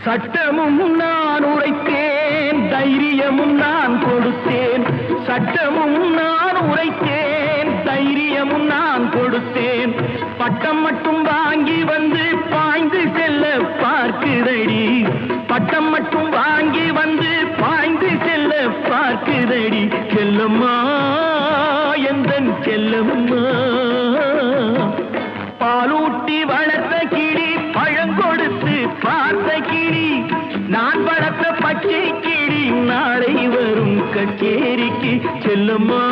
சட்டமும் நான் உரைத்தேன், தைரியமும் நான் கொடுத்தேன். சட்டமும் நான் உரைத்தேன், தைரியமும் நான் கொடுத்தேன். பட்டம் மட்டும் வாங்கி வந்து பாய்ந்து செல்ல பார்க்குதடி. பட்டம் மட்டும் வாங்கி வந்து பாய்ந்து செல்ல பார்க்குதடி. செல்லம்மா எந்தன் செல்லம்மா, பாலூட்டி வளர்த்த கிளி, பழங்கொடுத்து பார்த்த கிளி, நான் வளர்த்த பச்சை கிளி, நாளை வரும் கச்சேரிக்கு. செல்லம்மா